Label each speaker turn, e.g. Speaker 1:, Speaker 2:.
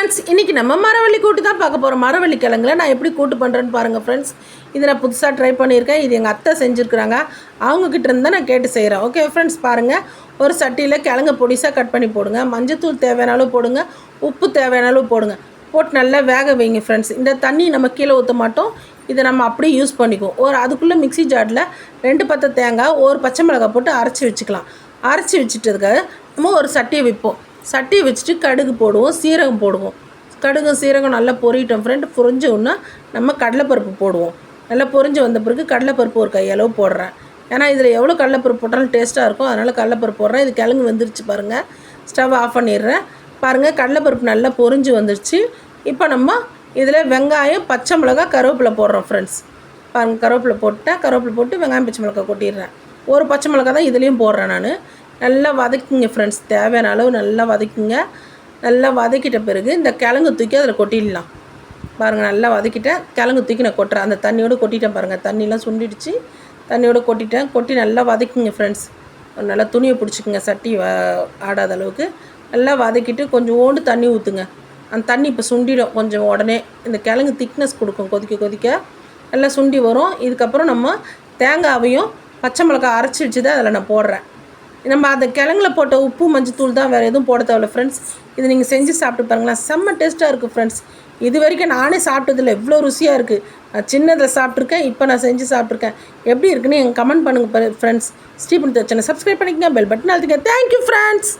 Speaker 1: Friends, இன்றைக்கி நம்ம மரவள்ளி கூட்டு தான் பார்க்க போகிறோம். மரவள்ளி கிழங்குல நான் எப்படி கூட்டு பண்ணுறேன்னு பாருங்கள் ஃப்ரெண்ட்ஸ். இதை நான் புதுசாக ட்ரை பண்ணியிருக்கேன். இது எங்கள் அத்தை செஞ்சுருக்குறாங்க. அவங்கக்கிட்ட இருந்தால் நான் கேட்டு செய்கிறேன். ஓகே ஃப்ரெண்ட்ஸ், பாருங்கள். ஒரு சட்டியில் கிழங்கு பொடிசாக கட் பண்ணி போடுங்க. மஞ்சத்தூள் தேவையான அளவு போடுங்க. உப்பு தேவையான அளவு போடுங்க. போட்டு நல்லா வேக வைங்க ஃப்ரெண்ட்ஸ். இந்த தண்ணி நம்ம கீழே ஊற்ற மாட்டோம். இதை நம்ம அப்படியே யூஸ் பண்ணிக்குவோம். அதுக்குள்ளே மிக்ஸி ஜாரில் 2 பத்தை தேங்காய், ஒரு பச்சை மிளகாய் போட்டு அரைச்சி வச்சுக்கலாம். அரைச்சி வச்சுட்டதுக்காக நம்ம ஒரு சட்டியை வைப்போம். சட்டியை வச்சுட்டு கடுகு போடுவோம், சீரகம் போடுவோம். கடுகு சீரகம் நல்லா பொரிட்டோம் ஃப்ரெண்ட். பொரிஞ்ச உடனே நம்ம கடலைப்பருப்பு போடுவோம். நல்லா பொரிஞ்சு வந்த பிறகு கடலைப்பருப்பு ஒரு கையளவு போடுறேன். ஏன்னா இதில் எவ்வளோ கடலைப்பருப்பு போட்டாலும் டேஸ்ட்டாக இருக்கும். அதனால் கடலைப்பருப்பு போடுறேன். இது கிழங்கு வந்துருச்சு பாருங்கள். ஸ்டவ் ஆஃப் பண்ணிடுறேன். பாருங்கள், கடலைப்பருப்பு நல்லா பொரிஞ்சு வந்துருச்சு. இப்போ நம்ம இதில் வெங்காயம், பச்சை மிளகாய், கருவேப்பிலை போடுறோம் ஃப்ரெண்ட்ஸ். பாருங்கள், கருவேப்பிலை போட்டு வெங்காயம், பச்சை மிளகாய் கொட்டிடுறேன். ஒரு பச்சை மிளகாய் தான் இதுலேயும் போடுறேன் நான். நல்லா வதக்கிங்க ஃப்ரெண்ட்ஸ். தேவையான அளவு நல்லா வதக்கிங்க. நல்லா வதக்கிட்ட பிறகு இந்த கிழங்கு தூக்கி அதில் கொட்டிடலாம். பாருங்கள், நல்லா வதக்கிட்டேன். கிழங்கு தூக்கி நான் கொட்டுறேன். அந்த தண்ணியோடு கொட்டிட்டேன் பாருங்கள். தண்ணியெலாம் சுண்டிடுச்சு. தண்ணியோடு கொட்டிட்டேன். கொட்டி நல்லா வதக்கிங்க ஃப்ரெண்ட்ஸ். நல்லா துணியை பிடிச்சிக்குங்க, சட்டி ஆடாத அளவுக்கு. நல்லா வதக்கிட்டு கொஞ்சோண்டு தண்ணி ஊற்றுங்க. அந்த தண்ணி இப்போ சுண்டிடும் கொஞ்சம் உடனே. இந்த கிழங்கு திக்னஸ் கொடுக்கும். கொதிக்க நல்லா சுண்டி வரும். இதுக்கப்புறம் நம்ம தேங்காவையும் பச்சை மிளகாய் அரைச்சி வச்சு தான் அதில் நான் போடுறேன். நம்ம அந்த கிழங்குல போட்ட உப்பு, மஞ்சத்தூள் தான், வேறு எதுவும் போட தேவையில்ல ஃப்ரெண்ட்ஸ். இது நீங்கள் செஞ்சு சாப்பிட்டு பாருங்களேன். செம்ம டேஸ்ட்டாக இருக்குது ஃப்ரெண்ட்ஸ். இது வரைக்கும் நானே சாப்பிட்டதில்ல. எவ்வளோ ருசியாக இருக்குது. நான் சின்னதில் சாப்பிட்ருக்கேன், இப்போ நான் செஞ்சு சாப்பிட்ருக்கேன். எப்படி இருக்குன்னு எங்கள் கமெண்ட் பண்ணுங்கள் ஃப்ரெண்ட்ஸ். ஸ்ரீபுனிதா சேனல் சப்ஸ்கிரைப் பண்ணிக்கங்க, பெல் பட்டன் அழுத்துங்க. Thank you friends.